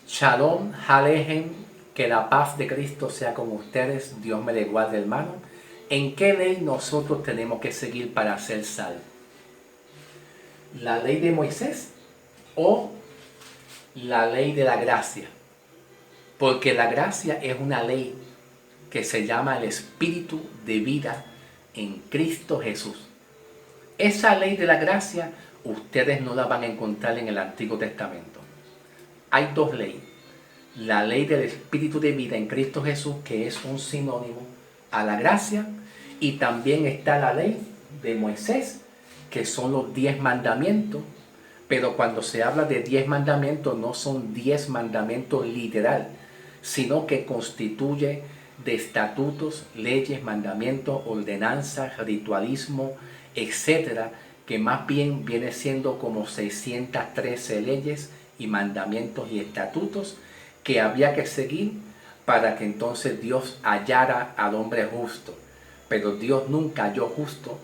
Shalom, Alejem, que la paz de Cristo sea con ustedes. Dios me le guarde, hermano. ¿En qué ley nosotros tenemos que seguir para ser salvos? ¿La ley de Moisés o la ley de la gracia? Porque la gracia es una ley que se llama el Espíritu de vida en Cristo Jesús. Esa ley de la gracia ustedes no la van a encontrar en el Antiguo Testamento. Hay dos leyes. La ley del Espíritu de vida en Cristo Jesús, que es un sinónimo a la gracia, y también está la ley de Moisés, que son los 10 mandamientos, pero cuando se habla de 10 mandamientos no son 10 mandamientos literal, sino que constituye de estatutos, leyes, mandamientos, ordenanzas, ritualismo, etcétera, que más bien viene siendo como 613 leyes y mandamientos y estatutos que había que seguir para que entonces Dios hallara al hombre justo. Pero Dios nunca halló justo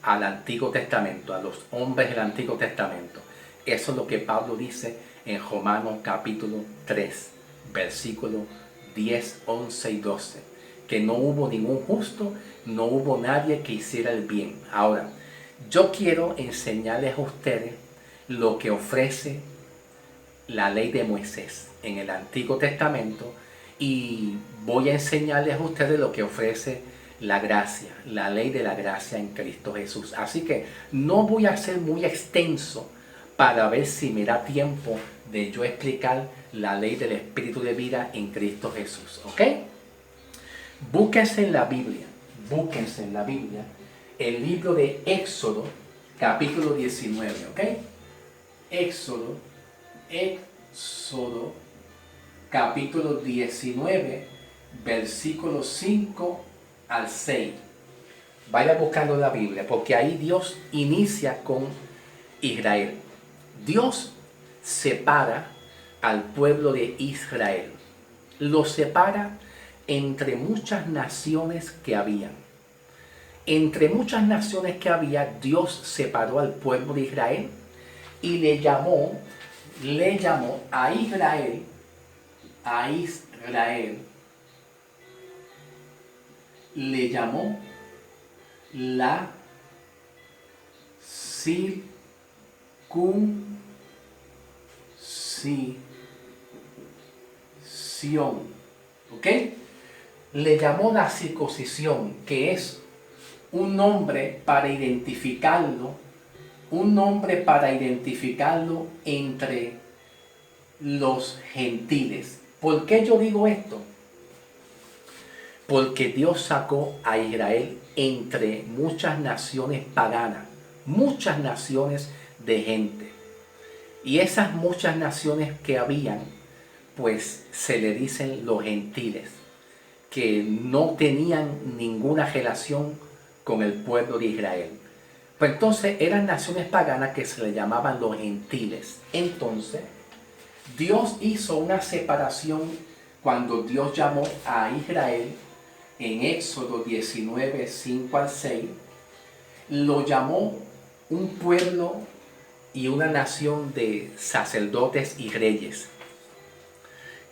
al Antiguo Testamento, a los hombres del Antiguo Testamento. Eso es lo que Pablo dice en Romanos capítulo 3, versículos 10, 11 y 12. Que no hubo ningún justo, no hubo nadie que hiciera el bien. Ahora, yo quiero enseñarles a ustedes lo que ofrece la ley de Moisés en el Antiguo Testamento, y voy a enseñarles a ustedes lo que ofrece la gracia, la ley de la gracia en Cristo Jesús. Así que no voy a ser muy extenso para ver si me da tiempo de yo explicar la ley del Espíritu de vida en Cristo Jesús, ¿ok? Búsquense en la Biblia, el libro de Éxodo, capítulo 19, ¿ok? Éxodo, capítulo 19, versículos 5 al 6. Vaya buscando la Biblia, porque ahí Dios inicia con Israel. Dios separa al pueblo de Israel. Lo separa entre muchas naciones que habían. Entre muchas naciones que había, Dios separó al pueblo de Israel y le llamó a Israel, le llamó la circuncisión, ¿ok? Le llamó la circuncisión, que es un nombre para identificarlo, entre los gentiles. ¿Por qué yo digo esto? Porque Dios sacó a Israel entre muchas naciones paganas, muchas naciones de gente. Y esas muchas naciones que habían, pues se le dicen los gentiles, que no tenían ninguna relación con el pueblo de Israel. Pues entonces eran naciones paganas que se le llamaban los gentiles. Entonces, Dios hizo una separación cuando Dios llamó a Israel en Éxodo 19, 5 al 6. Lo llamó un pueblo y una nación de sacerdotes y reyes.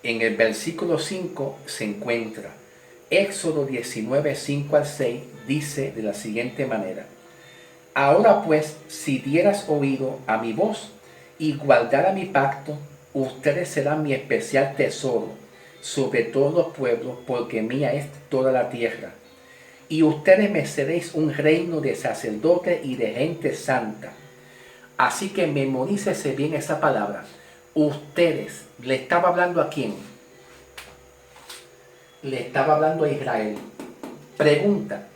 En el versículo 5 se encuentra Éxodo 19, 5 al 6, dice de la siguiente manera: Ahora pues, si dieras oído a mi voz y guardara mi pacto, ustedes serán mi especial tesoro sobre todos los pueblos, porque mía es toda la tierra. Y ustedes me seréis un reino de sacerdotes y de gente santa. Así que memorícese bien esa palabra. Ustedes, ¿le estaba hablando a quién? Le estaba hablando a Israel. Pregunta: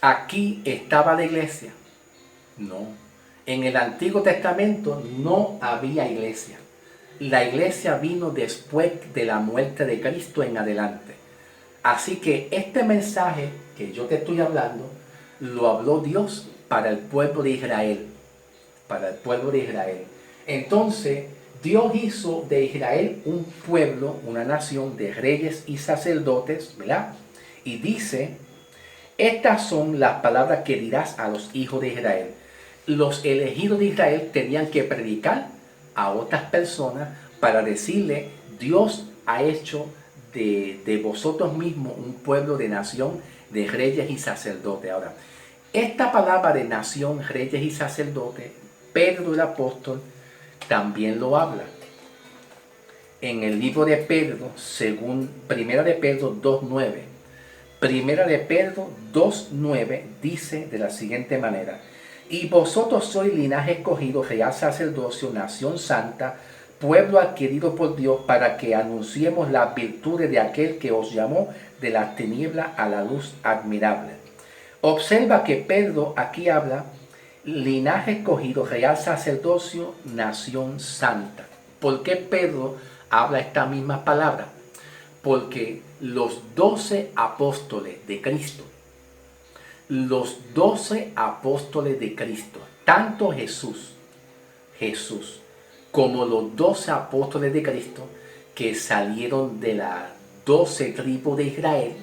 ¿aquí estaba la iglesia? No. En el Antiguo Testamento no había iglesia. La iglesia vino después de la muerte de Cristo en adelante. Así que este mensaje que yo te estoy hablando, lo habló Dios para el pueblo de Israel. Para el pueblo de Israel. Entonces, Dios hizo de Israel un pueblo, una nación de reyes y sacerdotes, ¿verdad? Y dice: estas son las palabras que dirás a los hijos de Israel. Los elegidos de Israel tenían que predicar a otras personas para decirle: Dios ha hecho de vosotros mismos un pueblo de nación, de reyes y sacerdotes. Ahora, esta palabra de nación, reyes y sacerdotes, Pedro el apóstol también lo habla. En el libro de Pedro, según Primera de Pedro 2:9. Primera de Pedro 2:9 dice de la siguiente manera: y vosotros sois linaje escogido, real sacerdocio, nación santa, pueblo adquirido por Dios, para que anunciemos las virtudes de aquel que os llamó de las tinieblas a la luz admirable. Observa que Pedro aquí habla linaje escogido, real sacerdocio, nación santa. ¿Por qué Pedro habla esta misma palabra? Porque los 12 apóstoles de Cristo, tanto Jesús, como los 12 apóstoles de Cristo que salieron de las 12 tribus de Israel,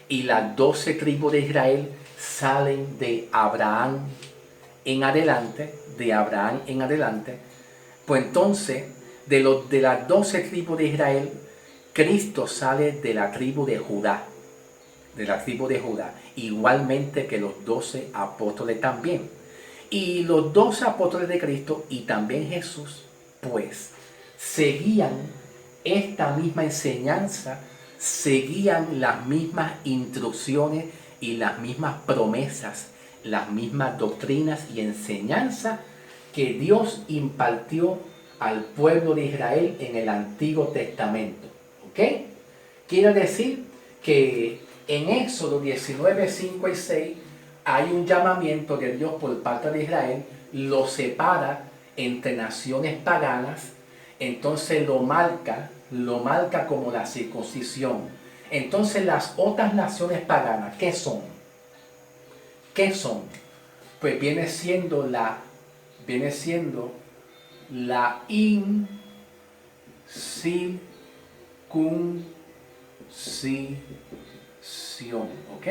y las 12 tribus de Israel salen de Abraham en adelante, pues entonces de las 12 tribus de Israel, Cristo sale de la tribu de Judá, igualmente que los 12 apóstoles también. Y los 12 apóstoles de Cristo y también Jesús, pues, seguían esta misma enseñanza, seguían las mismas instrucciones y las mismas promesas, las mismas doctrinas y enseñanzas que Dios impartió al pueblo de Israel en el Antiguo Testamento. ¿Ok? Quiere decir que en Éxodo 19, 5 y 6 hay un llamamiento de Dios por parte de Israel, lo separa entre naciones paganas, entonces lo marca como la circuncisión. Entonces las otras naciones paganas, ¿qué son? Pues viene siendo la incircuncisión, ¿ok?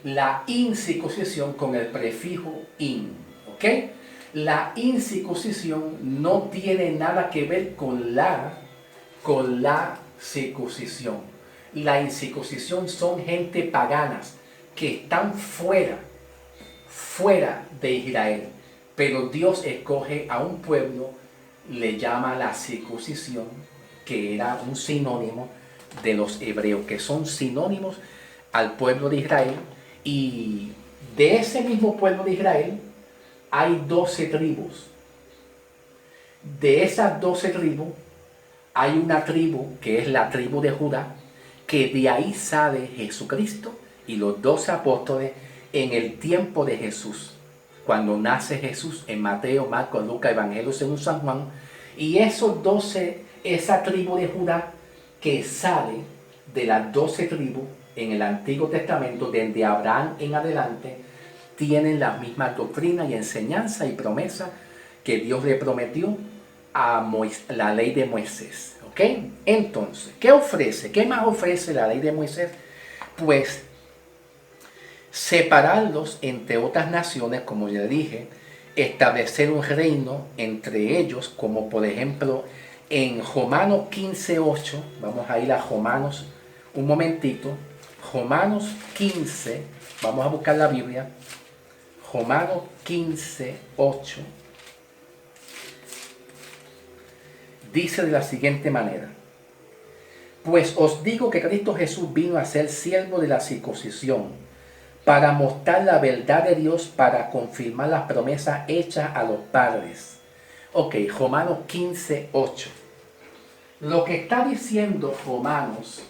La incircuncisión con el prefijo in, ¿ok? La incircuncisión no tiene nada que ver con la circuncisión. La incircuncisión son gente paganas que están fuera de Israel, pero Dios escoge a un pueblo, le llama la circuncisión, que era un sinónimo de los hebreos, que son sinónimos al pueblo de Israel. Y de ese mismo pueblo de Israel hay 12 tribus. De esas 12 tribus hay una tribu que es la tribu de Judá, que de ahí sale Jesucristo y los 12 apóstoles en el tiempo de Jesús, cuando nace Jesús en Mateo, Marcos, Lucas, Evangelio según San Juan. Y esos 12, esa tribu de Judá que sale de las 12 tribus en el Antiguo Testamento, desde Abraham en adelante, tienen las mismas doctrinas y enseñanzas y promesas que Dios le prometió a la ley de Moisés. ¿Ok? Entonces, ¿qué ofrece? ¿Qué más ofrece la ley de Moisés? Pues separarlos entre otras naciones, como ya dije, establecer un reino entre ellos, como por ejemplo en Romanos 15:8, vamos a ir a Romanos un momentito, Romanos 15, vamos a buscar la Biblia, Romanos 15:8, dice de la siguiente manera: pues os digo que Cristo Jesús vino a ser siervo de la circuncisión, para mostrar la verdad de Dios, para confirmar las promesas hechas a los padres. Ok, Romanos 15:8. Lo que está diciendo Romanos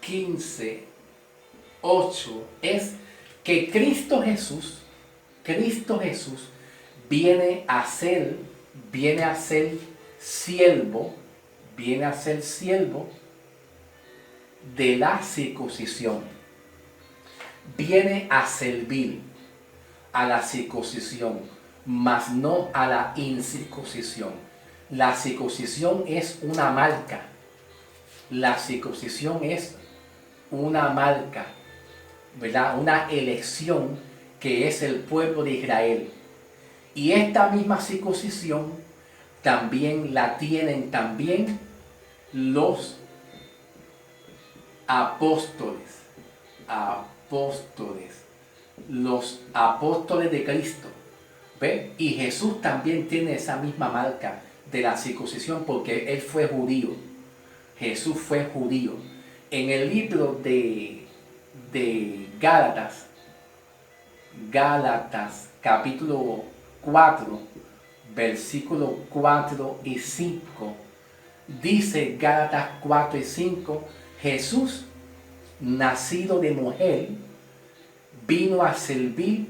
15:8 es que Cristo Jesús viene a ser siervo de la circuncisión. Viene a servir a la circuncisión, mas no a la incircuncisión. La circuncisión es una marca. ¿Verdad? Una elección que es el pueblo de Israel. Y esta misma circuncisión también la tienen también los apóstoles. Los apóstoles de Cristo. ¿Ve? Y Jesús también tiene esa misma marca de la circuncisión porque él fue judío. Jesús fue judío. En el libro de Gálatas capítulo 4, versículos 4 y 5, dice Gálatas 4 y 5, Jesús, nacido de mujer, vino a servir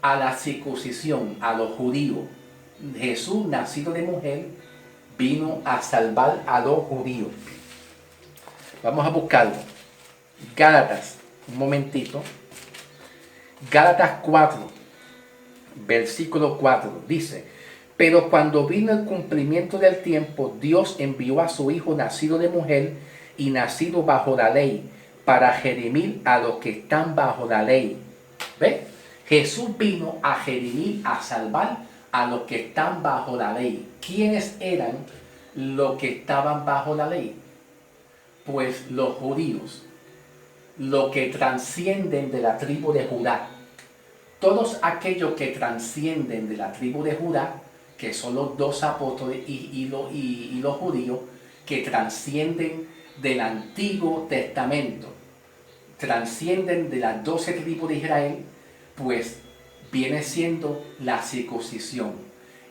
a la circuncisión, a los judíos. Jesús, nacido de mujer, vino a salvar a los judíos. Vamos a buscarlo. Gálatas, un momentito. Gálatas 4, versículo 4, dice: pero cuando vino el cumplimiento del tiempo, Dios envió a su Hijo nacido de mujer y nacido bajo la ley, para redimir a los que están bajo la ley. ¿Ve? Jesús vino a redimir, a salvar a los que están bajo la ley. ¿Quiénes eran los que estaban bajo la ley? Pues los judíos, los que trascienden de la tribu de Judá. Todos aquellos que trascienden de la tribu de Judá, que son los 12 apóstoles y los judíos, que trascienden del Antiguo Testamento, trascienden de las 12 tribus de Israel, pues viene siendo la circuncisión.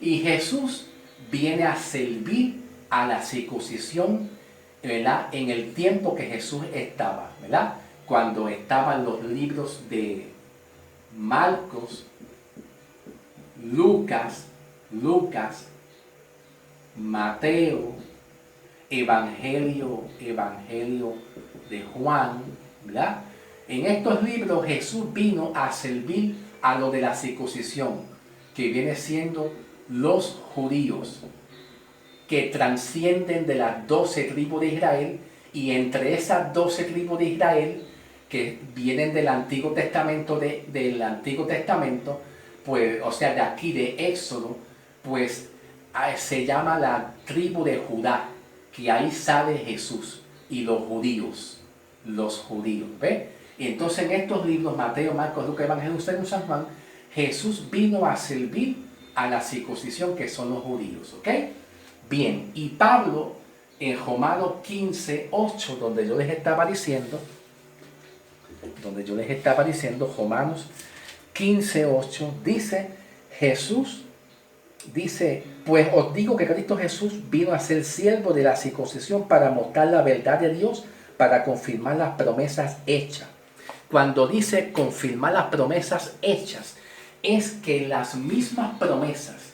Y Jesús viene a servir a la circuncisión, ¿verdad? En el tiempo que Jesús estaba, ¿verdad? Cuando estaban los libros de Marcos, Lucas, Mateo, Evangelio de Juan, ¿verdad? En estos libros Jesús vino a servir a lo de la circuncisión, que viene siendo los judíos, que trascienden de las 12 tribus de Israel, y entre esas 12 tribus de Israel, que vienen del Antiguo Testamento, pues, o sea, de aquí de Éxodo, pues se llama la tribu de Judá, que ahí sale Jesús, y los judíos, ¿ve? Y entonces en estos libros, Mateo, Marcos, Lucas, Evangelio, San Juan, Jesús vino a servir a la circuncisión, que son los judíos, ¿ok? Bien, y Pablo en Romanos 15, 8, donde yo les estaba diciendo, Romanos 15, 8, dice, pues os digo que Cristo Jesús vino a ser siervo de la circuncisión para mostrar la verdad de Dios, para confirmar las promesas hechas. Cuando dice confirmar las promesas hechas, es que las mismas promesas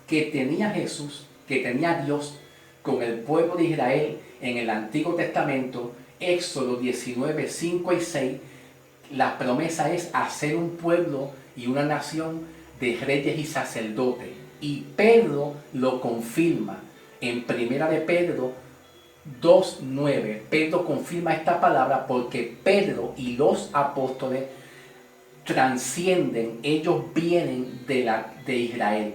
que tenía Jesús, que tenía Dios con el pueblo de Israel en el Antiguo Testamento, Éxodo 19, 5 y 6, la promesa es hacer un pueblo y una nación de reyes y sacerdotes. Y Pedro lo confirma en Primera de Pedro 2:9. Pedro confirma esta palabra porque Pedro y los apóstoles trascienden, ellos vienen de Israel.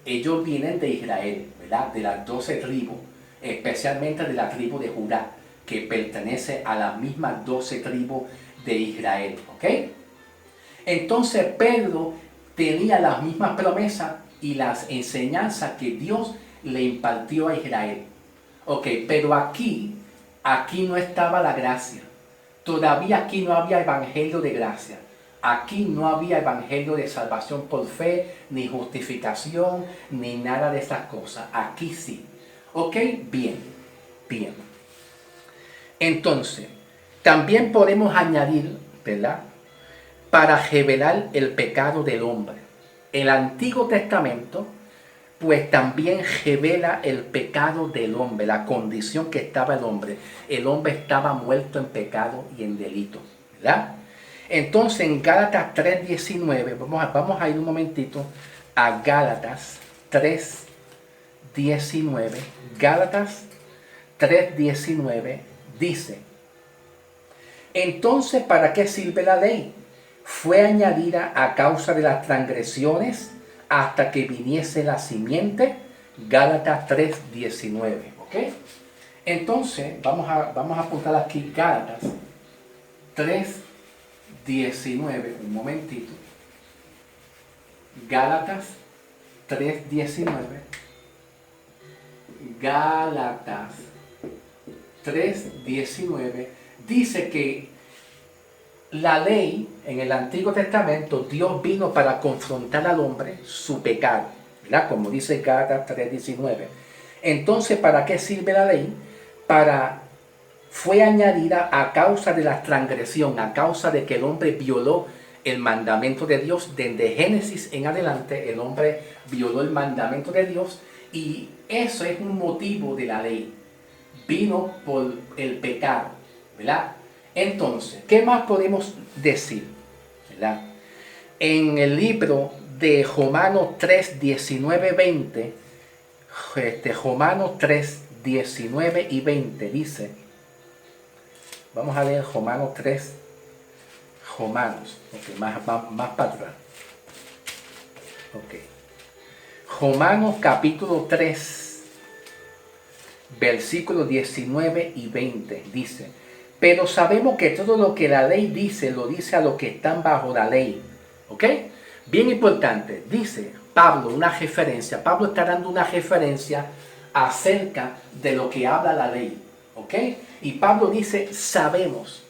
Ellos vienen de Israel, ¿verdad? De las 12 tribus, especialmente de la tribu de Judá, que pertenece a las mismas 12 tribus de Israel, ¿ok? Entonces Pedro tenía las mismas promesas y las enseñanzas que Dios le impartió a Israel. Ok, pero aquí no estaba la gracia. Todavía aquí no había evangelio de gracia. Aquí no había evangelio de salvación por fe, ni justificación, ni nada de esas cosas. Aquí sí. Ok, bien. Entonces, también podemos añadir, ¿verdad?, para revelar el pecado del hombre. El Antiguo Testamento, pues también revela el pecado del hombre, la condición que estaba el hombre. El hombre estaba muerto en pecado y en delito, ¿verdad? Entonces en Gálatas 3:19, vamos a ir un momentito a Gálatas 3:19. Gálatas 3:19 dice: entonces, ¿para qué sirve la ley? fue añadida a causa de las transgresiones hasta que viniese la simiente. Gálatas 3:19. ¿Ok? Entonces, vamos a apuntar aquí Gálatas 3:19. Un momentito. Gálatas 3:19. Gálatas 3:19 dice que la ley en el Antiguo Testamento, Dios vino para confrontar al hombre su pecado, ¿verdad? Como dice Gálatas 3:19. Entonces, ¿para qué sirve la ley? Fue añadida a causa de la transgresión, a causa de que el hombre violó el mandamiento de Dios. Desde Génesis en adelante, el hombre violó el mandamiento de Dios y eso es un motivo de la ley. Vino por el pecado, ¿verdad? Entonces, ¿qué más podemos decir? ¿Verdad? En el libro de Romanos 3:19-20, Romanos 3:19 y 20 dice, vamos a leer Romanos 3, más para atrás. Ok. Romanos capítulo 3, versículos 19 y 20 dice, pero sabemos que todo lo que la ley dice, lo dice a los que están bajo la ley. ¿Ok? Bien importante. Dice Pablo, Pablo está dando una referencia acerca de lo que habla la ley. ¿Ok? Y Pablo dice, sabemos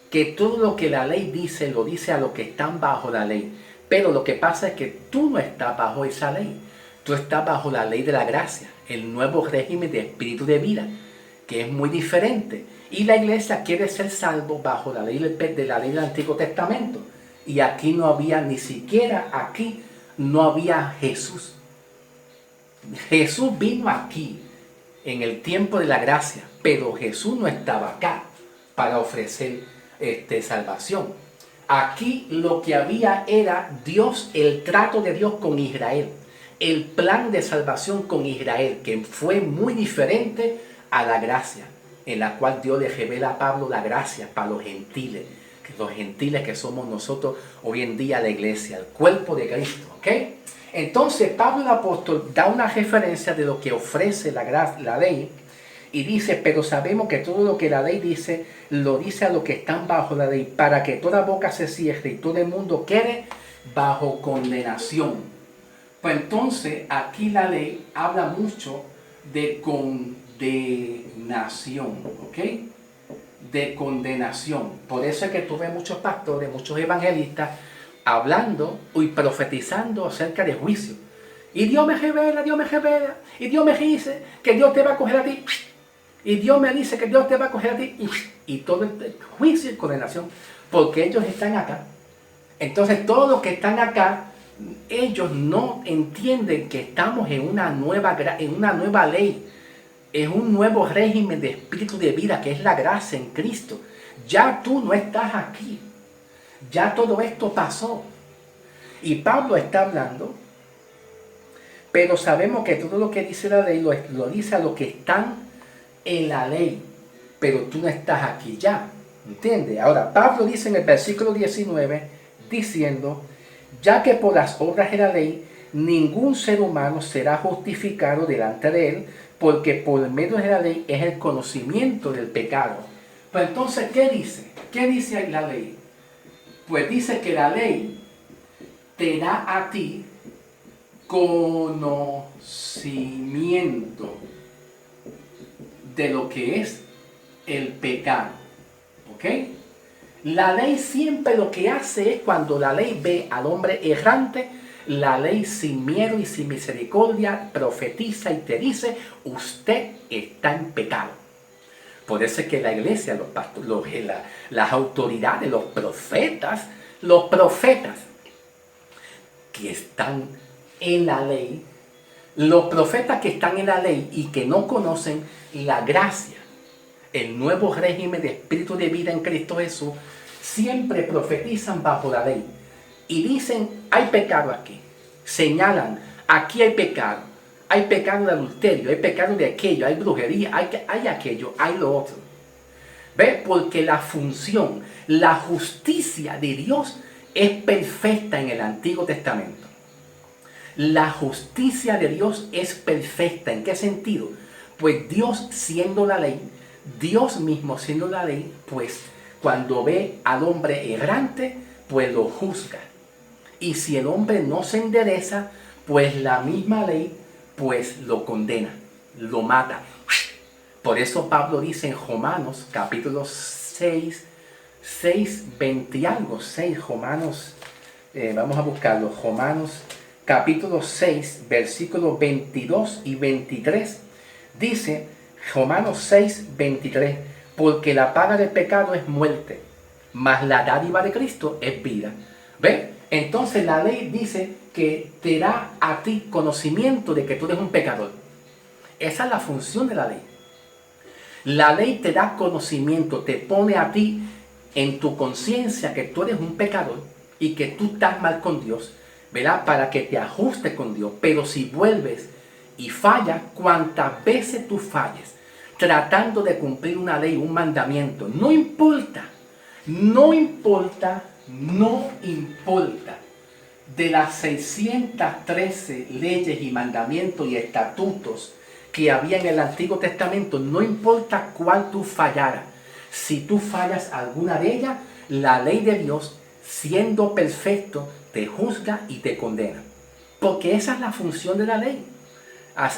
que todo lo que la ley dice, lo dice a los que están bajo la ley. Pero lo que pasa es que tú no estás bajo esa ley. Tú estás bajo la ley de la gracia, el nuevo régimen de espíritu de vida, que es muy diferente. Y la iglesia quiere ser salvo bajo la ley del Antiguo Testamento. Y aquí no había, ni siquiera aquí, no había Jesús. Jesús vino aquí en el tiempo de la gracia, pero Jesús no estaba acá para ofrecer salvación. Aquí lo que había era Dios, el trato de Dios con Israel, el plan de salvación con Israel, que fue muy diferente a la gracia, en la cual Dios le revela a Pablo la gracia para los gentiles que somos nosotros hoy en día, la iglesia, el cuerpo de Cristo. ¿Ok? Entonces Pablo el apóstol da una referencia de lo que ofrece la ley y dice, pero sabemos que todo lo que la ley dice, lo dice a los que están bajo la ley, para que toda boca se cierre y todo el mundo quede bajo condenación. Pues entonces aquí la ley habla mucho de condenación, ¿ok? De condenación. Por eso es que tú ves muchos pastores, muchos evangelistas hablando y profetizando acerca de juicio. Y Dios me revela, y Dios me dice que Dios te va a coger a ti. Y Dios me dice que Dios te va a coger a ti. Y todo el juicio y condenación, porque ellos están acá. Entonces todos los que están acá, ellos no entienden que estamos en una nueva ley, en un nuevo régimen de espíritu de vida, que es la gracia en Cristo. Ya tú no estás aquí. Ya todo esto pasó. Y Pablo está hablando, pero sabemos que todo lo que dice la ley lo dice a los que están en la ley, pero tú no estás aquí ya. ¿Entiendes? Ahora, Pablo dice en el versículo 19, diciendo, ya que por las obras de la ley, ningún ser humano será justificado delante de él, porque por medio de la ley es el conocimiento del pecado. Pues entonces, ¿qué dice? ¿Qué dice ahí la ley? Pues dice que la ley te da a ti conocimiento de lo que es el pecado. ¿Ok? La ley siempre lo que hace es, cuando la ley ve al hombre errante, la ley sin miedo y sin misericordia profetiza y te dice, usted está en pecado. Por eso es que la iglesia, los pastores, las autoridades, los profetas que están en la ley, los profetas que están en la ley y que no conocen la gracia, el nuevo régimen de espíritu de vida en Cristo Jesús, siempre profetizan bajo la ley y dicen, hay pecado aquí, señalan, aquí hay pecado de adulterio, hay pecado de aquello, hay brujería, hay aquello, hay lo otro. ¿Ve? Porque la función, la justicia de Dios es perfecta en el Antiguo Testamento. La justicia de Dios es perfecta. ¿En qué sentido? Pues Dios siendo la ley, Dios mismo siendo la ley, pues cuando ve al hombre errante, pues lo juzga. Y si el hombre no se endereza, pues la misma ley, pues lo condena, lo mata. Por eso Pablo dice en Romanos capítulo 6, 20 y algo, 6, Romanos, vamos a buscarlo, Romanos capítulo 6, versículos 22 y 23, dice, Romanos 6, 23, porque la paga del pecado es muerte, mas la dádiva de Cristo es vida. ¿Ve? Entonces la ley dice que te da a ti conocimiento de que tú eres un pecador. Esa es la función de la ley. La ley te da conocimiento, te pone a ti en tu conciencia que tú eres un pecador y que tú estás mal con Dios, ¿verdad? Para que te ajustes con Dios. Pero si vuelves y fallas, cuantas veces tú falles, tratando de cumplir una ley, un mandamiento, no importa, no importa, no importa. De las 613 leyes y mandamientos y estatutos que había en el Antiguo Testamento, no importa cuál tú fallaras. Si tú fallas alguna de ellas, la ley de Dios, siendo perfecto, te juzga y te condena. Porque esa es la función de la ley.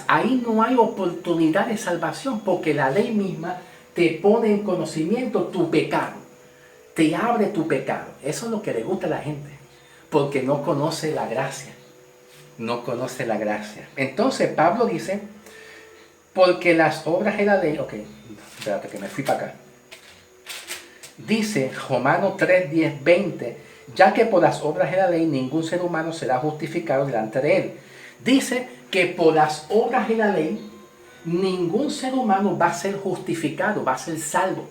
Ahí no hay oportunidad de salvación, porque la ley misma te pone en conocimiento tu pecado. Te abre tu pecado. Eso es lo que le gusta a la gente, porque no conoce la gracia. No conoce la gracia. Entonces Pablo dice, porque las obras de la ley, ok, espérate que me fui para acá. Dice Romanos 3, 10, 20, ya que por las obras de la ley ningún ser humano será justificado delante de él. Dice que por las obras de la ley ningún ser humano va a ser justificado, va a ser salvo.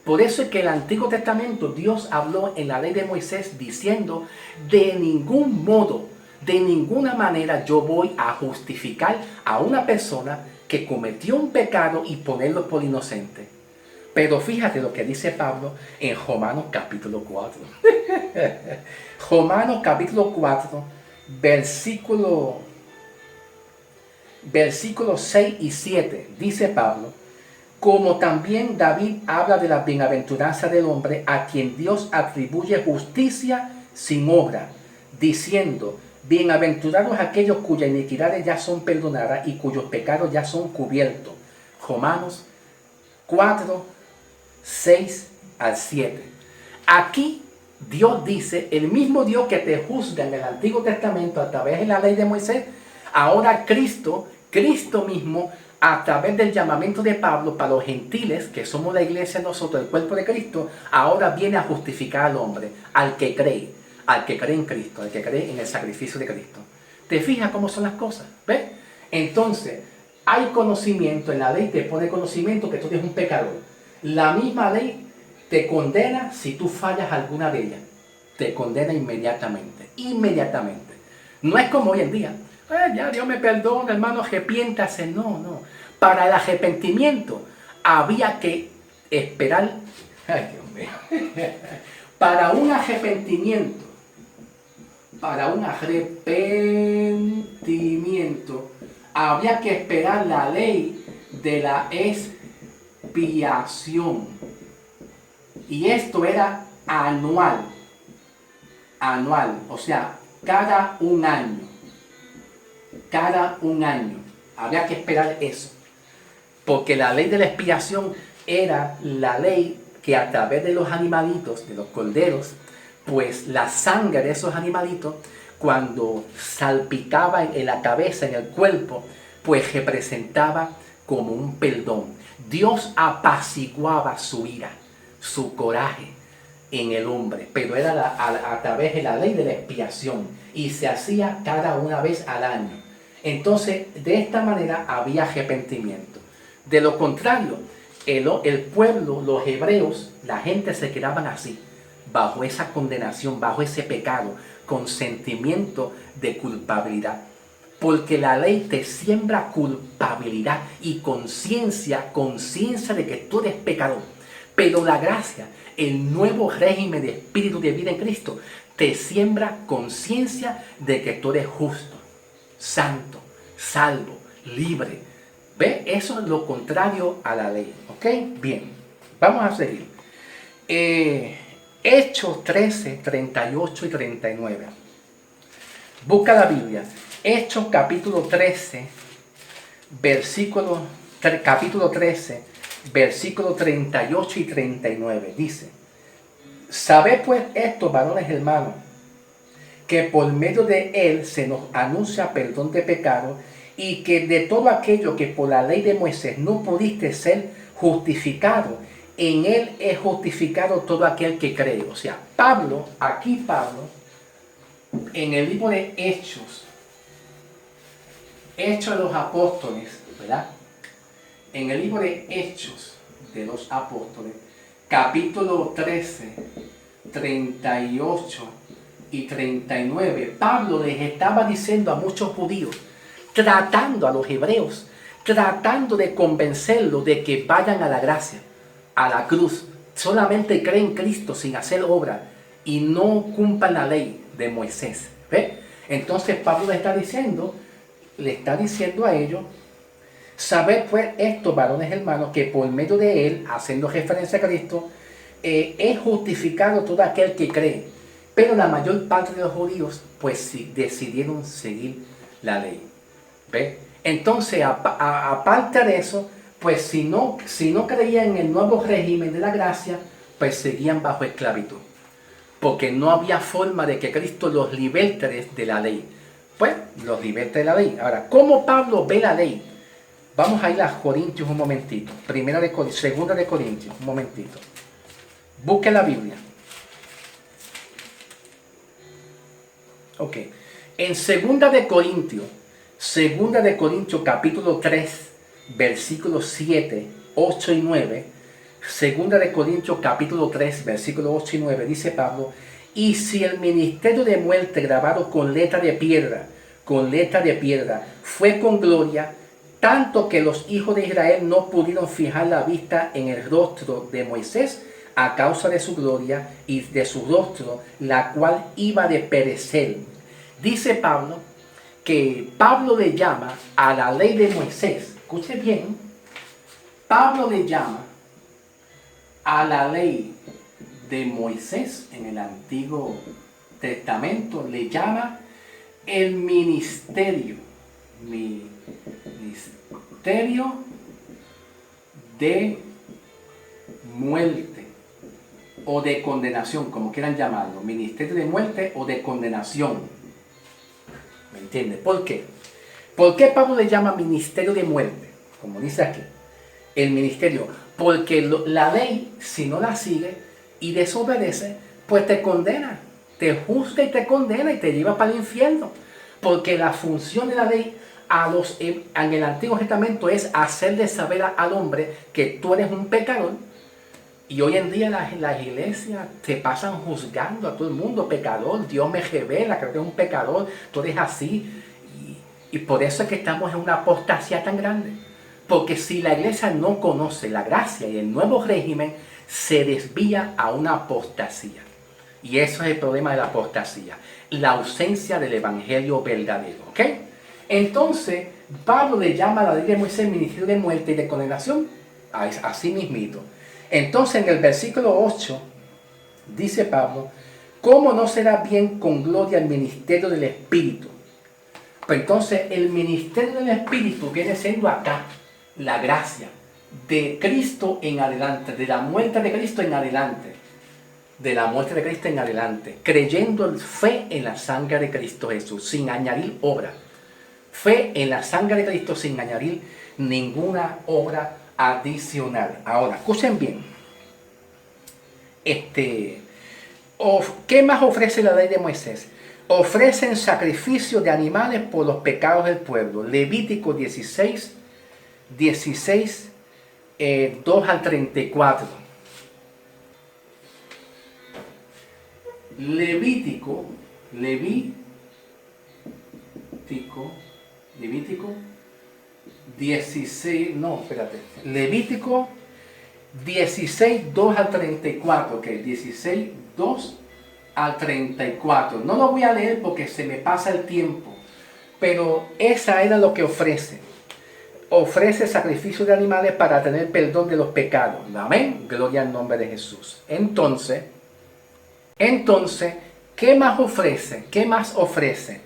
Por eso es que en el Antiguo Testamento Dios habló en la ley de Moisés diciendo, de ningún modo, de ninguna manera yo voy a justificar a una persona que cometió un pecado y ponerlo por inocente. Pero fíjate lo que dice Pablo en Romanos capítulo 4. Romanos capítulo 4, versículo 6 y 7, dice Pablo, como también David habla de la bienaventuranza del hombre a quien Dios atribuye justicia sin obra, diciendo, bienaventurados aquellos cuyas iniquidades ya son perdonadas y cuyos pecados ya son cubiertos. Romanos 4, 6 al 7. Aquí Dios dice, el mismo Dios que te juzga en el Antiguo Testamento a través de la ley de Moisés, ahora Cristo mismo, a través del llamamiento de Pablo para los gentiles, que somos la iglesia nosotros, el cuerpo de Cristo, ahora viene a justificar al hombre, al que cree en Cristo, al que cree en el sacrificio de Cristo. ¿Te fijas cómo son las cosas? ¿Ves? Entonces, hay conocimiento, en la ley te pone conocimiento que tú eres un pecador. La misma ley te condena si tú fallas alguna de ellas. Te condena inmediatamente, inmediatamente. No es como hoy en día. Ya Dios me perdona, hermano, arrepiéntase. No. Para el arrepentimiento había que esperar. Ay, Dios mío. Para un arrepentimiento, había que esperar la ley de la expiación. Y esto era anual. O sea, cada un año. Había que esperar eso. Porque la ley de la expiación era la ley que a través de los animalitos, de los corderos, pues la sangre de esos animalitos, cuando salpicaba en la cabeza, en el cuerpo, pues representaba como un perdón. Dios apaciguaba su ira, su coraje en el hombre, pero era a través de la ley de la expiación y se hacía cada una vez al año. Entonces, de esta manera había arrepentimiento. De lo contrario, el pueblo, los hebreos, la gente se quedaban así, bajo esa condenación, bajo ese pecado, con sentimiento de culpabilidad. Porque la ley te siembra culpabilidad y conciencia de que tú eres pecador. Pero la gracia, el nuevo régimen de espíritu de vida en Cristo, te siembra conciencia de que tú eres justo, santo, salvo, libre. ¿Ve? Eso es lo contrario a la ley. ¿Ok? Bien, vamos a seguir. Hechos 13, 38 y 39. Busca la Biblia. Hechos capítulo 13, capítulo 13, versículo 38 y 39. Dice: sabed pues esto, varones hermanos, que por medio de él se nos anuncia perdón de pecado, y que de todo aquello que por la ley de Moisés no pudiste ser justificado, en él es justificado todo aquel que cree. O sea, Pablo, en el libro de Hechos de los Apóstoles, ¿verdad? En el libro de Hechos de los Apóstoles, capítulo 13, 38 y 39, Pablo les estaba diciendo a muchos judíos, tratando a los hebreos, tratando de convencerlos de que vayan a la gracia, a la cruz, solamente creen en Cristo sin hacer obra y no cumplan la ley de Moisés. ¿Ve? Entonces Pablo le está diciendo a ellos: sabed pues esto, varones hermanos, que por medio de él, haciendo referencia a Cristo, es justificado todo aquel que cree. Pero la mayor parte de los judíos pues sí, decidieron seguir la ley. ¿Ve? Entonces, aparte de eso, pues si no creían en el nuevo régimen de la gracia, pues seguían bajo esclavitud. Porque no había forma de que Cristo los liberte de la ley. Pues los liberte de la ley. Ahora, ¿cómo Pablo ve la ley? Vamos a ir a Corintios un momentito. Segunda de Corintios, un momentito. Busque la Biblia. Ok. En Segunda de Corintios capítulo 3, versículos 7, 8 y 9. Segunda de Corintios capítulo 3, versículos 8 y 9, dice Pablo: y si el ministerio de muerte grabado con letra de piedra, fue con gloria, tanto que los hijos de Israel no pudieron fijar la vista en el rostro de Moisés a causa de su gloria y de su rostro, la cual iba de perecer. Dice Pablo que Pablo le llama a la ley de Moisés. Escuche bien. Pablo le llama a la ley de Moisés en el Antiguo Testamento, le llama el ministerio de muerte o de condenación, como quieran llamarlo, ministerio de muerte o de condenación. ¿Me entiende? ¿Por qué? ¿Por qué Pablo le llama ministerio de muerte? Como dice aquí, el ministerio. Porque la ley, si no la sigue y desobedece, pues te condena, te juzga y te condena y te lleva para el infierno. Porque la función de la ley en el Antiguo Testamento es hacerle saber al hombre que tú eres un pecador. Y hoy en día las iglesias te pasan juzgando a todo el mundo: pecador, Dios me revela que eres un pecador, tú eres así. Y por eso es que estamos en una apostasía tan grande. Porque si la iglesia no conoce la gracia y el nuevo régimen, se desvía a una apostasía. Y eso es el problema de la apostasía: la ausencia del evangelio verdadero. ¿Ok? Entonces, Pablo le llama a la ley de Moisés ministerio de muerte y de condenación, así mismito. Entonces, en el versículo 8, dice Pablo: ¿cómo no será bien con gloria el ministerio del Espíritu? Pues entonces, el ministerio del Espíritu viene siendo acá la gracia de Cristo en adelante, de la muerte de Cristo en adelante, creyendo en fe en la sangre de Cristo Jesús, sin añadir obra. Fe en la sangre de Cristo sin añadir ninguna obra adicional. Ahora, escuchen bien. ¿Qué más ofrece la ley de Moisés? Ofrecen sacrificios de animales por los pecados del pueblo. Levítico 16, 2 al 34. Levítico 16, 2 al 34, ok, 16, 2 al 34. No lo voy a leer porque se me pasa el tiempo, pero esa era lo que ofrece. Ofrece sacrificio de animales para tener perdón de los pecados. Amén. Gloria al nombre de Jesús. Entonces, ¿qué más ofrece? ¿Qué más ofrece?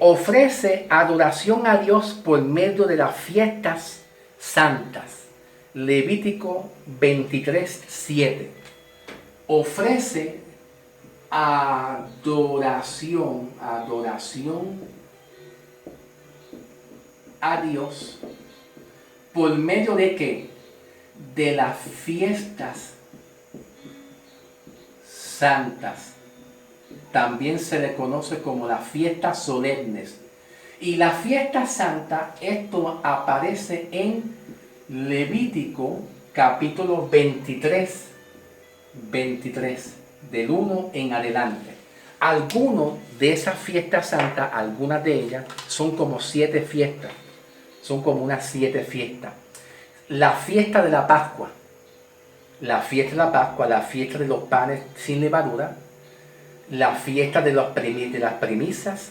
Ofrece adoración a Dios por medio de las fiestas santas. Levítico 23:7. Ofrece adoración a Dios por medio de ¿qué? De las fiestas santas. También se le conoce como las fiestas solemnes. Y la fiesta santa, esto aparece en Levítico capítulo 23, del 1 en adelante. Algunas de esas fiestas santas, algunas de ellas, son como 7 fiestas. Son como unas 7 fiestas. La fiesta de la Pascua, la fiesta de los panes sin levadura, la fiesta de las primicias,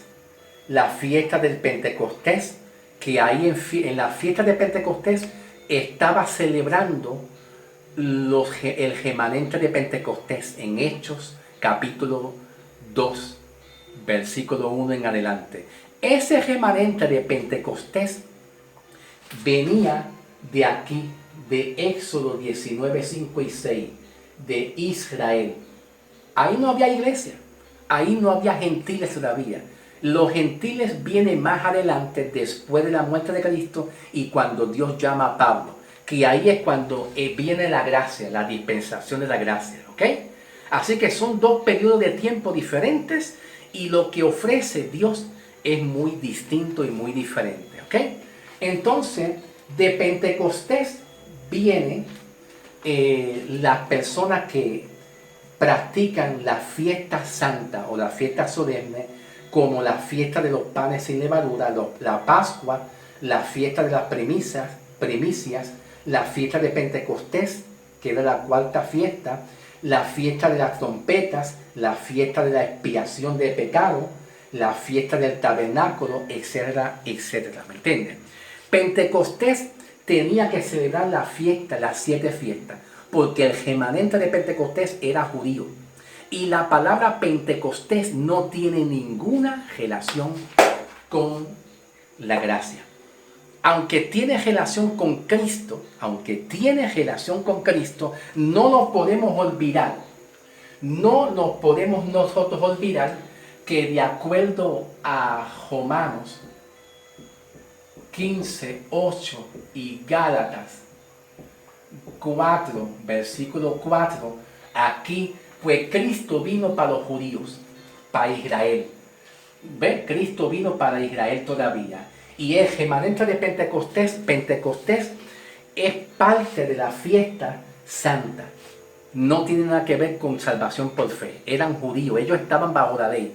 la fiesta del Pentecostés, que ahí en la fiesta de Pentecostés estaba celebrando el remanente de Pentecostés en Hechos capítulo 2, versículo 1 en adelante. Ese remanente de Pentecostés venía de aquí, de Éxodo 19, 5 y 6, de Israel. Ahí no había iglesia, ahí no había gentiles todavía. Los gentiles vienen más adelante, después de la muerte de Cristo y cuando Dios llama a Pablo, que ahí es cuando viene la gracia, la dispensación de la gracia, ¿ok? Así que son 2 periodos de tiempo diferentes y lo que ofrece Dios es muy distinto y muy diferente, ¿ok? Entonces, de Pentecostés viene las personas que practican la fiesta santa o la fiesta solemne, como la fiesta de los panes sin levadura, la Pascua, la fiesta de las primicias, la fiesta de Pentecostés, que era la 4ª fiesta, la fiesta de las trompetas, la fiesta de la expiación de pecado, la fiesta del tabernáculo, etcétera, etcétera. ¿Me entienden? Pentecostés tenía que celebrar la fiesta, las 7 fiestas, porque el remanente de Pentecostés era judío. Y la palabra Pentecostés no tiene ninguna relación con la gracia. Aunque tiene relación con Cristo, no nos podemos olvidar. No nos podemos nosotros olvidar que de acuerdo a Romanos 15, 8 y Gálatas 4, versículo 4, aquí, pues Cristo vino para los judíos, para Israel. ¿Ve? Cristo vino para Israel todavía. Y el remanente de Pentecostés es parte de la fiesta santa. No tiene nada que ver con salvación por fe. Eran judíos, ellos estaban bajo la ley.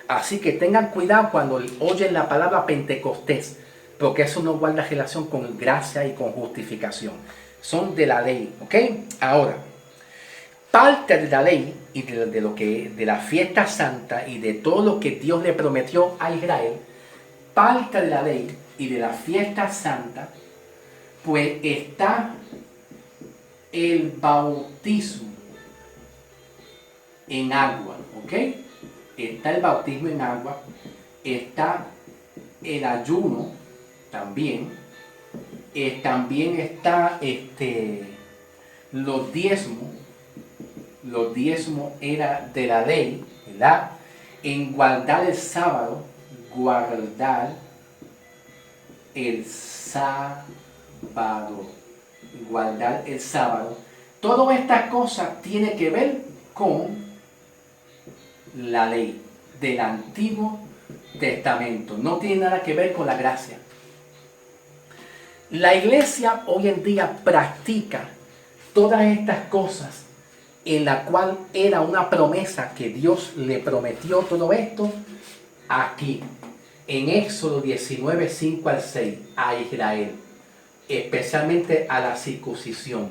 Así que tengan cuidado cuando oyen la palabra Pentecostés, porque eso no guarda relación con gracia y con justificación. Son de la ley, ¿ok? Ahora, parte de la ley y de la fiesta santa y de todo lo que Dios le prometió a Israel, parte de la ley y de la fiesta santa, pues está el bautismo en agua, ¿ok? Está el bautismo en agua, está el ayuno también, también está los diezmos. Los diezmos era de la ley, ¿verdad? En guardar el sábado, guardar el sábado. Todas estas cosas tienen que ver con la ley del Antiguo Testamento. No tiene nada que ver con la gracia. La iglesia hoy en día practica todas estas cosas en la cual era una promesa que Dios le prometió todo esto aquí, en Éxodo 19, 5 al 6, a Israel, especialmente a la circuncisión.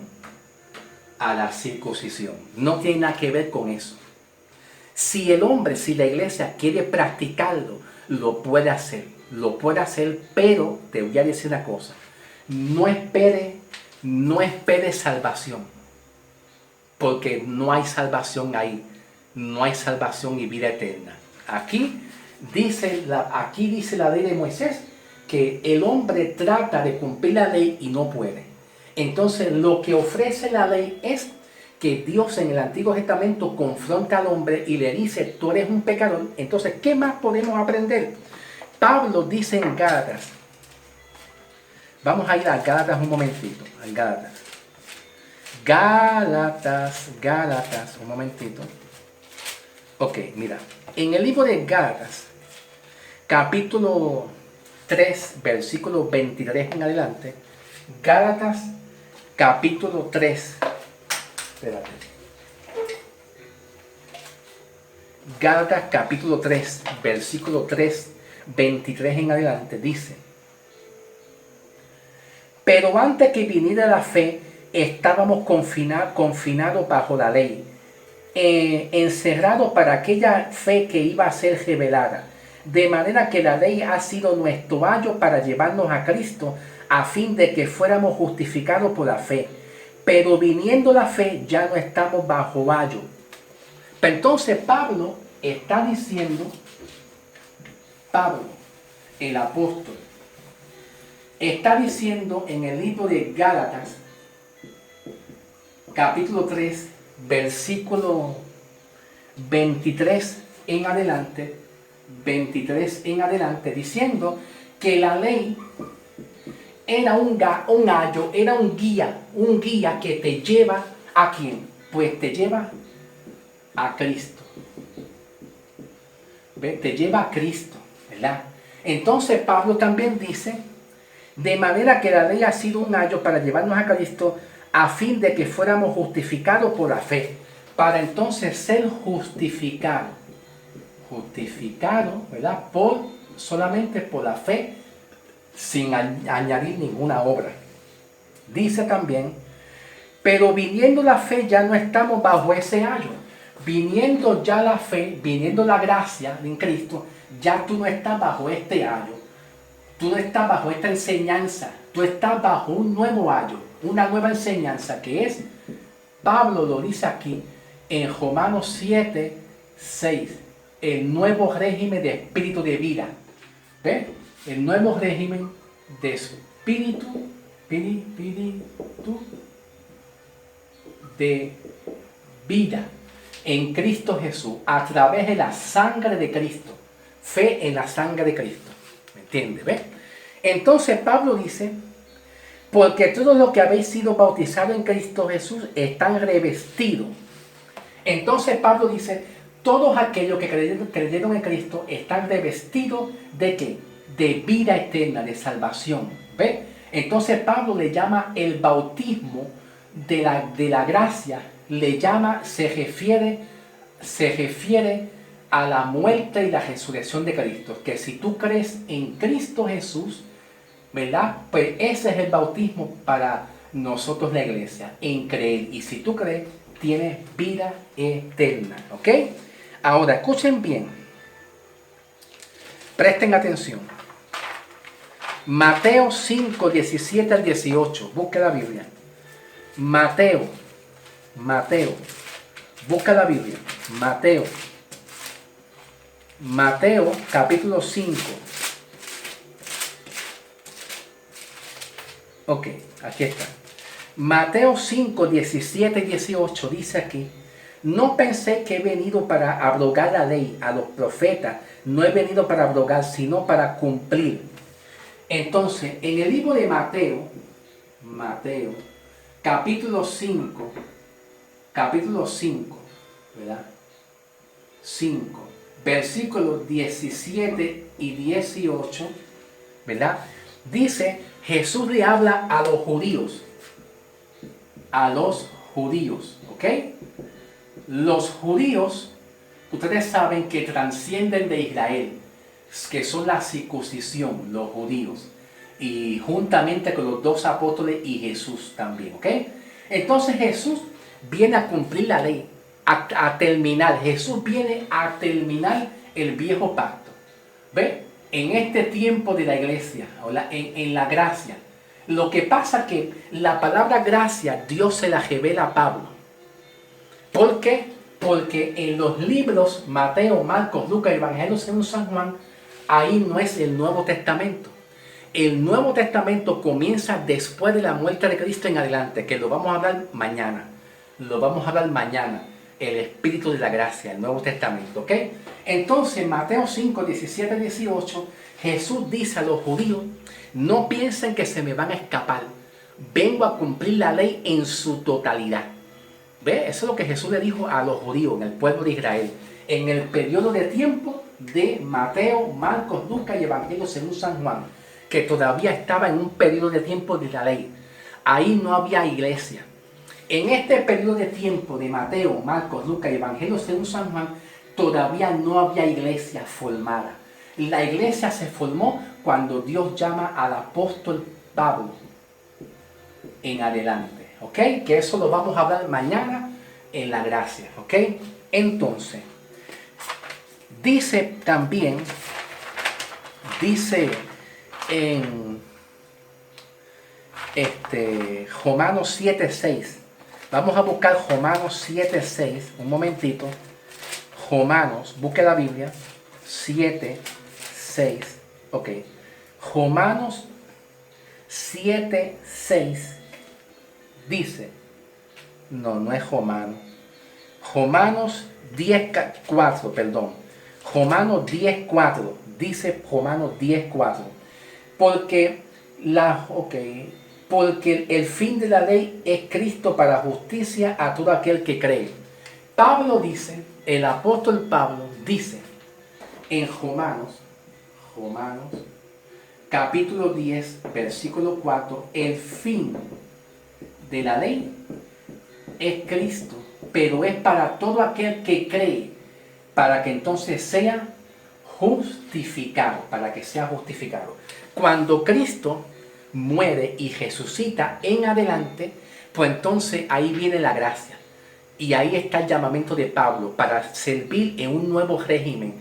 No tiene nada que ver con eso. Si el hombre, si la iglesia quiere practicarlo, lo puede hacer. Lo puede hacer, pero te voy a decir una cosa. No espere salvación. Porque no hay salvación ahí. No hay salvación y vida eterna. Aquí dice la ley de Moisés que el hombre trata de cumplir la ley y no puede. Entonces lo que ofrece la ley es que Dios en el Antiguo Testamento confronta al hombre y le dice, tú eres un pecador. Entonces, ¿qué más podemos aprender? Pablo dice en Gálatas, vamos a ir a Gálatas un momentito, al Gálatas, un momentito. Ok, mira, en el libro de Gálatas, capítulo 3, versículo 23 en adelante, Gálatas, capítulo 3, espérate. Gálatas, capítulo 3, versículo 3, 23 en adelante, dice, pero antes que viniera la fe, estábamos confinados bajo la ley, encerrados para aquella fe que iba a ser revelada. De manera que la ley ha sido nuestro ayo para llevarnos a Cristo, a fin de que fuéramos justificados por la fe. Pero viniendo la fe, ya no estamos bajo ayo. Entonces Pablo está diciendo, Pablo, el apóstol, está diciendo en el libro de Gálatas, capítulo 3, versículo 23 en adelante, diciendo que la ley era un ayo, era un guía que te lleva ¿a quién? Pues te lleva a Cristo. ¿Ve? Te lleva a Cristo, ¿verdad? Entonces Pablo también dice, de manera que la ley ha sido un ayo para llevarnos a Cristo, a fin de que fuéramos justificados por la fe, para entonces ser justificados, ¿verdad? Solamente por la fe, sin añadir ninguna obra. Dice también, pero viniendo la fe ya no estamos bajo ese ayo. Viniendo ya la fe, viniendo la gracia en Cristo, ya tú no estás bajo este ayo. Tú no estás bajo esta enseñanza. Tú estás bajo un nuevo ayo, una nueva enseñanza que es, Pablo lo dice aquí en Romanos 7, 6, el nuevo régimen de espíritu de vida. ¿Ve? El nuevo régimen de espíritu de vida en Cristo Jesús, a través de la sangre de Cristo. Fe en la sangre de Cristo. ¿Me entiendes? ¿Ve? Entonces Pablo dice, porque todos los que habéis sido bautizados en Cristo Jesús están revestidos. Entonces Pablo dice, todos aquellos que creyeron en Cristo están revestidos ¿de qué? De vida eterna, de salvación. ¿Ve? Entonces Pablo le llama el bautismo de la gracia, se refiere a la muerte y la resurrección de Cristo. Que si tú crees en Cristo Jesús, ¿verdad? Pues ese es el bautismo para nosotros la iglesia, en creer. Y si tú crees, tienes vida eterna. ¿Ok? Ahora, escuchen bien. Presten atención. Mateo 5, 17 al 18. Busca la Biblia. Mateo. Busca la Biblia. Mateo capítulo 5. Ok, aquí está. Mateo 5, 17 y 18 dice aquí, no pensé que he venido para abrogar la ley a los profetas, no he venido para abrogar, sino para cumplir. Entonces, en el libro de Mateo, capítulo 5, ¿verdad? 5, versículos 17 y 18, ¿verdad? Dice, Jesús le habla a los judíos, ¿ok? Los judíos, ustedes saben que trascienden de Israel, que son la circuncisión, los judíos, y juntamente con los 2 apóstoles y Jesús también, ¿ok? Entonces Jesús viene a cumplir la ley, a terminar. Jesús viene a terminar el viejo pacto. ¿Ve? En este tiempo de la iglesia, en la gracia. Lo que pasa es que la palabra gracia, Dios se la revela a Pablo. ¿Por qué? Porque en los libros Mateo, Marcos, Lucas, Evangelio según San Juan, ahí no es el Nuevo Testamento. El Nuevo Testamento comienza después de la muerte de Cristo en adelante, que lo vamos a hablar mañana. Lo vamos a hablar mañana. El Espíritu de la Gracia, el Nuevo Testamento, ¿ok? Entonces, Mateo 5, 17, 18, Jesús dice a los judíos, no piensen que se me van a escapar. Vengo a cumplir la ley en su totalidad. ¿Ve? Eso es lo que Jesús le dijo a los judíos, en el pueblo de Israel. En el periodo de tiempo de Mateo, Marcos, Lucas y Evangelio según San Juan, que todavía estaba en un periodo de tiempo de la ley. Ahí no había iglesia. En este periodo de tiempo de Mateo, Marcos, Lucas y Evangelio según San Juan, todavía no había iglesia formada. La iglesia se formó cuando Dios llama al apóstol Pablo en adelante. ¿Ok? Que eso lo vamos a hablar mañana en la gracia. ¿Ok? Entonces, dice también, en Romanos 7:6. Vamos a buscar Romanos 7:6. Un momentito. Romanos, busque la Biblia. 7:6. Ok. Romanos 7:6 dice. No es Romanos. Romanos 10:4, perdón. Romanos 10:4. Dice Romanos 10:4. Porque el fin de la ley es Cristo para justicia a todo aquel que cree. Pablo dice, el apóstol Pablo dice en Romanos capítulo 10, versículo 4, el fin de la ley es Cristo, pero es para todo aquel que cree, para que entonces sea justificado, para que sea justificado. Cuando Cristo muere y resucita en adelante, pues entonces ahí viene la gracia. Y ahí está el llamamiento de Pablo para servir en un nuevo régimen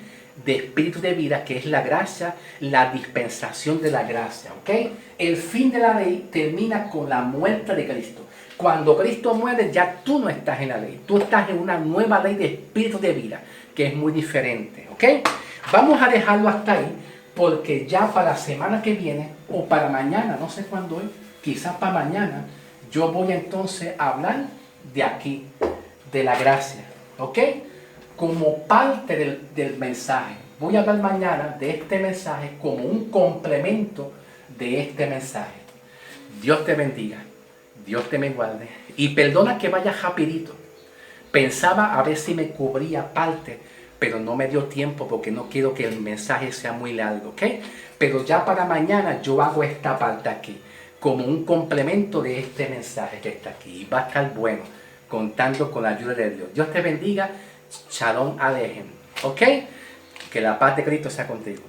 de espíritu de vida, que es la gracia, la dispensación de la gracia. ¿Ok? El fin de la ley termina con la muerte de Cristo. Cuando Cristo muere, ya tú no estás en la ley. Tú estás en una nueva ley de espíritu de vida, que es muy diferente. ¿Ok? Vamos a dejarlo hasta ahí, porque ya para la semana que viene, o para mañana, no sé cuándo es, quizás para mañana, yo voy entonces a hablar de aquí, de la gracia, ¿ok? Como parte del mensaje. Voy a hablar mañana de este mensaje como un complemento de este mensaje. Dios te bendiga, Dios te me guarde. Y perdona que vaya rapidito. Pensaba a ver si me cubría parte, pero no me dio tiempo porque no quiero que el mensaje sea muy largo, ¿ok? Pero ya para mañana yo hago esta parte aquí, como un complemento de este mensaje que está aquí. Y va a estar bueno, contando con la ayuda de Dios. Dios te bendiga. Shalom Alejem. ¿Ok? Que la paz de Cristo sea contigo.